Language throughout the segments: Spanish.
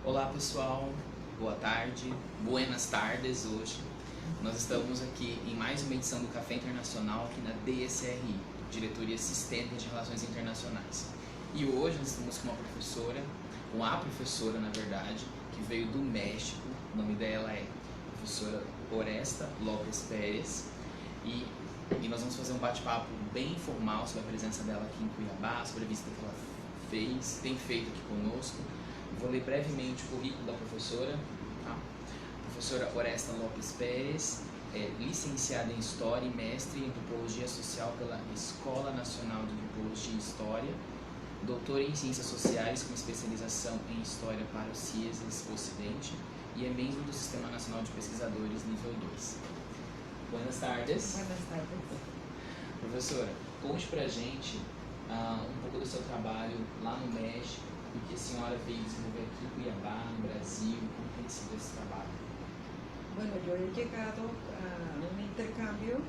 Olá pessoal, boa tarde, buenas tardes hoje. Nós estamos aqui em mais uma edição do Café Internacional aqui na DSRI, Diretoria Sistêmica de Relações Internacionais. E hoje nós estamos com uma professora, com a professora na verdade, que veio do México. O nome dela é professora Oresta Lopes Pérez e nós vamos fazer um bate-papo bem informal sobre a presença dela aqui em Cuiabá, sobre a visita que ela tem feito aqui conosco. Vou ler brevemente o currículo da professora. Tá? Professora Oresta Lopes Pérez é licenciada em História e mestre em Antropologia Social pela Escola Nacional de Antropologia e História, doutora em Ciências Sociais com especialização em História para o CIESAS Ocidente e é membro do Sistema Nacional de Pesquisadores nível 2. Buenas tardes. Buenas tardes. Professora, conte pra gente um pouco do seu trabalho lá no México, o que a senhora veio desenvolver aqui em Cuiabá, no Brasil, como tem sido esse trabalho? Bueno, yo he llegado a un intercambio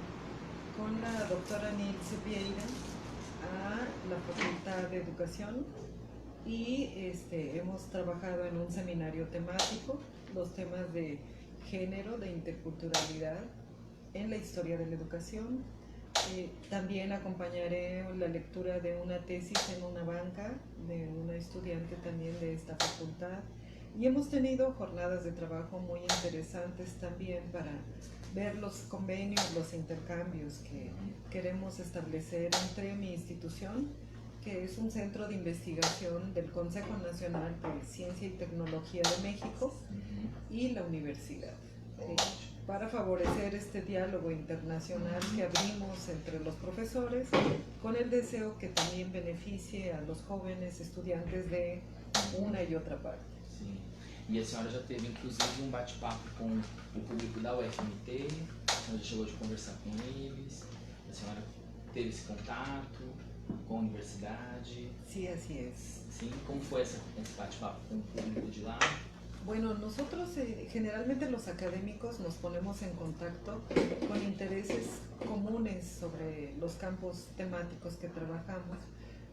con la doctora Nilce Vieira a la Facultad de Educación y hemos trabajado en un seminario temático, los temas de género, de interculturalidad en la historia de la educación. También acompañaré la lectura de una tesis en una banca de una estudiante también de esta facultad. Y hemos tenido jornadas de trabajo muy interesantes también para ver los convenios, los intercambios que queremos establecer entre mi institución, que es un centro de investigación del Consejo Nacional de Ciencia y Tecnología de México, y la universidad, para favorecer este diálogo internacional que abrimos entre los profesores, con el deseo que también beneficie a los jóvenes estudiantes de una y otra parte. Sim. E a senhora já teve, inclusive, bate-papo com o público da UFMT, a senhora já chegou de conversar com eles, a senhora teve esse contato com a universidade. Sí, así es. Sim, como foi esse bate-papo com o público de lá? Bueno, nosotros generalmente los académicos nos ponemos en contacto con intereses comunes sobre los campos temáticos que trabajamos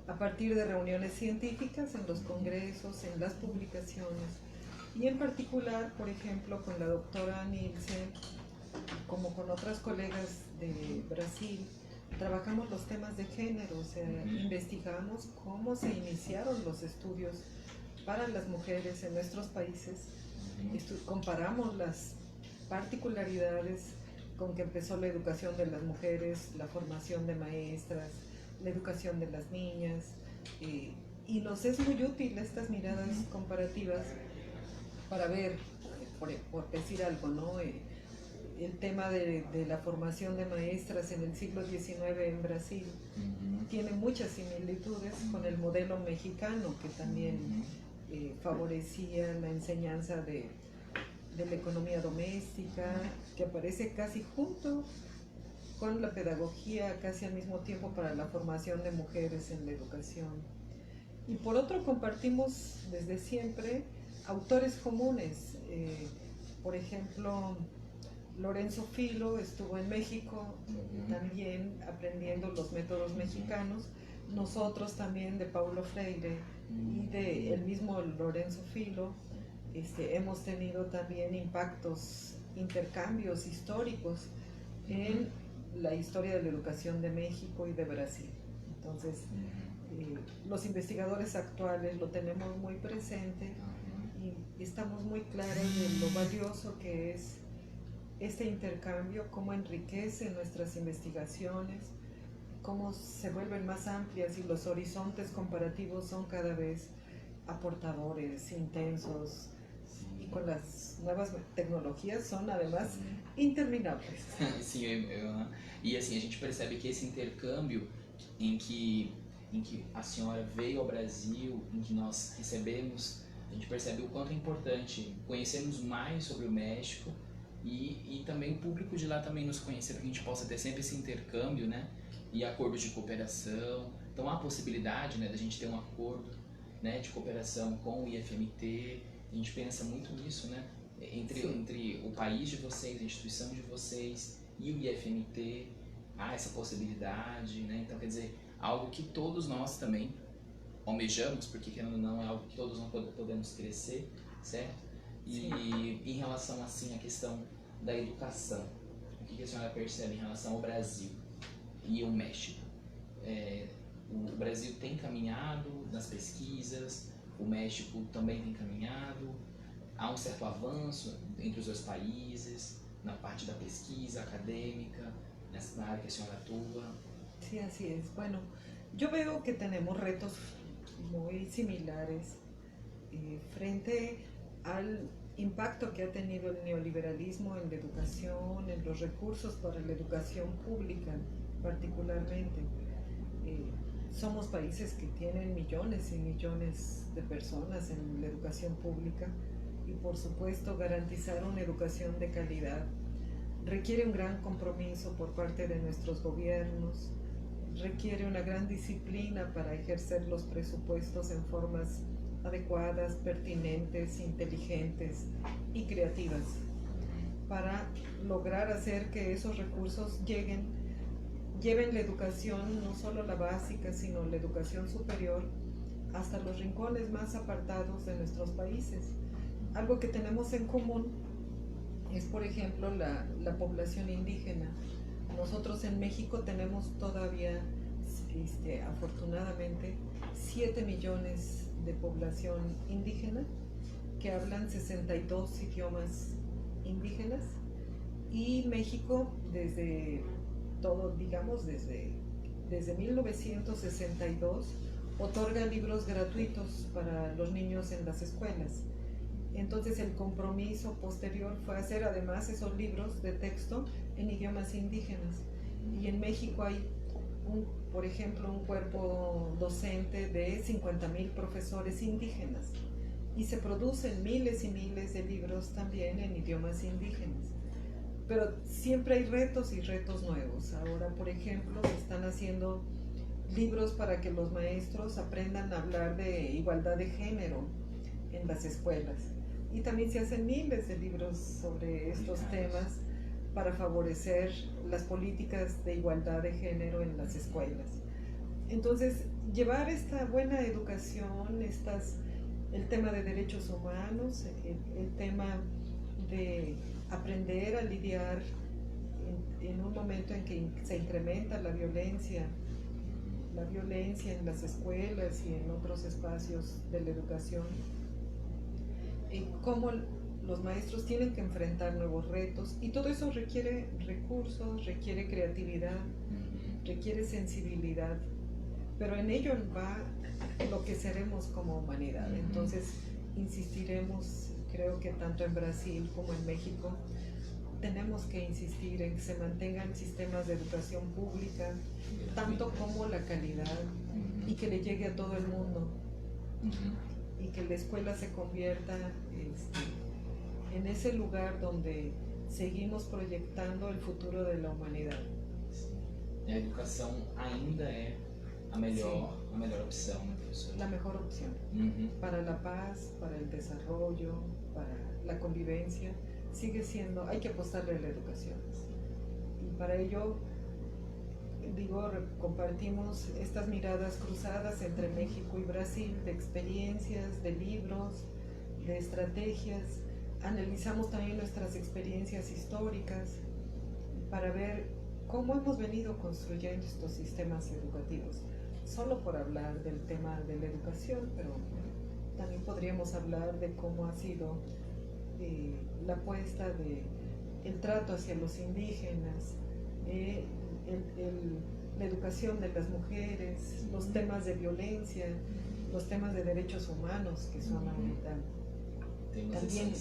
a partir de reuniones científicas en los congresos, en las publicaciones, y en particular, por ejemplo, con la doctora Nilce, como con otras colegas de Brasil, trabajamos los temas de género, o sea, investigamos cómo se iniciaron los estudios para las mujeres en nuestros países, comparamos las particularidades con que empezó la educación de las mujeres, la formación de maestras, la educación de las niñas, y nos es muy útil estas miradas comparativas para ver, por decir algo, ¿no? El tema de la formación de maestras en el siglo XIX en Brasil tiene muchas similitudes con el modelo mexicano, que también favorecía la enseñanza de la economía doméstica, que aparece casi junto con la pedagogía, casi al mismo tiempo, para la formación de mujeres en la educación. Y por otro, compartimos desde siempre autores comunes. Por ejemplo, Lorenzo Filo estuvo en México también aprendiendo los métodos mexicanos. Nosotros también, de Paulo Freire y de el mismo Lorenzo Filo, hemos tenido también impactos, intercambios históricos en la historia de la educación de México y de Brasil. Entonces, los investigadores actuales lo tenemos muy presente y estamos muy claros de lo valioso que es este intercambio, cómo enriquece nuestras investigaciones, cómo se vuelven más amplias y los horizontes comparativos son cada vez aportadores, intensos, y con las nuevas tecnologias son además interminables. Sim, e assim, a gente percebe que esse intercâmbio em que a senhora veio ao Brasil, em que nós recebemos, a gente percebe o quanto é importante conhecermos mais sobre o México e também o público de lá também nos conhecer, para que a gente possa ter sempre esse intercâmbio, né? E acordos de cooperação. Então há a possibilidade, né, da gente ter um acordo, né, de cooperação com o IFMT. A gente pensa muito nisso, né? Entre o país de vocês, a instituição de vocês e o IFMT, há essa possibilidade, né? Então, quer dizer, algo que todos nós também almejamos, porque querendo ou não é algo que todos nós podemos crescer, certo? E em relação assim à questão da educação, o que a senhora percebe em relação ao Brasil e o México? O Brasil tem caminhado nas pesquisas, o México também tem caminhado, há um certo avanço entre os dois países na parte da pesquisa académica, na área que a senhora atua. Sí, así es. Bueno, yo veo que tenemos retos muy similares frente al impacto que ha tenido el neoliberalismo en la educación, en los recursos para la educación pública particularmente. Somos países que tienen millones y millones de personas en la educación pública y por supuesto garantizar una educación de calidad requiere un gran compromiso por parte de nuestros gobiernos, requiere una gran disciplina para ejercer los presupuestos en formas adecuadas, pertinentes, inteligentes y creativas para lograr hacer que esos recursos lleven la educación, no solo la básica, sino la educación superior, hasta los rincones más apartados de nuestros países. Algo que tenemos en común es, por ejemplo, la población indígena. Nosotros en México tenemos todavía, afortunadamente, 7 millones de población indígena que hablan 62 idiomas indígenas, y México desde 1962 otorga libros gratuitos para los niños en las escuelas. Entonces el compromiso posterior fue hacer además esos libros de texto en idiomas indígenas. Y en México hay, por ejemplo, un cuerpo docente de 50,000 profesores indígenas y se producen miles y miles de libros también en idiomas indígenas. Pero siempre hay retos y retos nuevos. Ahora, por ejemplo, se están haciendo libros para que los maestros aprendan a hablar de igualdad de género en las escuelas. Y también se hacen miles de libros sobre estos temas para favorecer las políticas de igualdad de género en las escuelas. Entonces, llevar esta buena educación, el tema de derechos humanos, el tema de aprender a lidiar en un momento en que se incrementa la violencia en las escuelas y en otros espacios de la educación, cómo los maestros tienen que enfrentar nuevos retos, y todo eso requiere recursos, requiere creatividad, requiere sensibilidad, pero en ello va lo que seremos como humanidad. Entonces insistiremos, creo que tanto en Brasil como en México, tenemos que insistir en que se mantengan sistemas de educación pública, tanto como la calidad, y que le llegue a todo el mundo, y que la escuela se convierta en esse lugar donde seguimos proyectando el futuro de la humanidad. A educação ainda é a melhor opção, né, professora? La mejor opción para la paz, para el desarrollo, para la convivencia, sigue siendo, hay que apostarle a la educación. Y para ello, compartimos estas miradas cruzadas entre México y Brasil, de experiencias, de libros, de estrategias. Analizamos también nuestras experiencias históricas para ver cómo hemos venido construyendo estos sistemas educativos. Solo por hablar del tema de la educación, pero también podríamos hablar de cómo ha sido la apuesta el trato hacia los indígenas, la educación de las mujeres, los temas de violencia, los temas de derechos humanos, que son ahorita también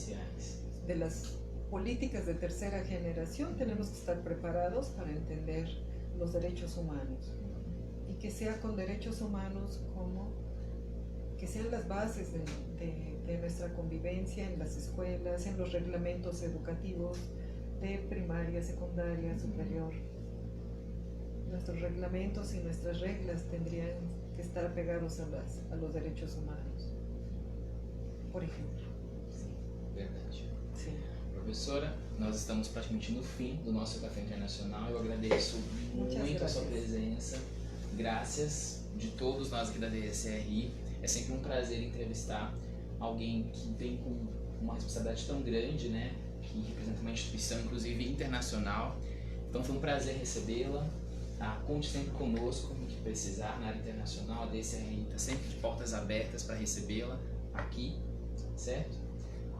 de las políticas de tercera generación. Tenemos que estar preparados para entender los derechos humanos, y que sea con derechos humanos como que sean las bases de nuestra convivencia en las escuelas, en los reglamentos educativos de primaria, secundaria, superior. Nuestros reglamentos y nuestras reglas tendrían que estar apegados a los derechos humanos, por ejemplo. Sim, verdade. Sim. Professora, nós estamos praticamente no fim do nosso Café Internacional. Eu agradeço muito a sua presença. Graças de todos nós aqui da DSRI. É sempre um prazer entrevistar alguém que vem com uma responsabilidade tão grande, né? Que representa uma instituição, inclusive internacional. Então foi um prazer recebê-la. Tá? Conte sempre conosco no que precisar na área internacional. A DSRI está sempre de portas abertas para recebê-la aqui, certo?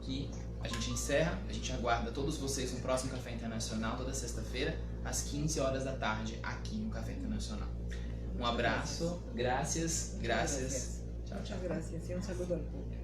Que a gente encerra, a gente aguarda todos vocês no próximo Café Internacional, toda sexta-feira, às 15 horas da tarde, aqui no Café Internacional. Um abraço, graças. Tchau, tchau. Muchas gracias y un saludo al público.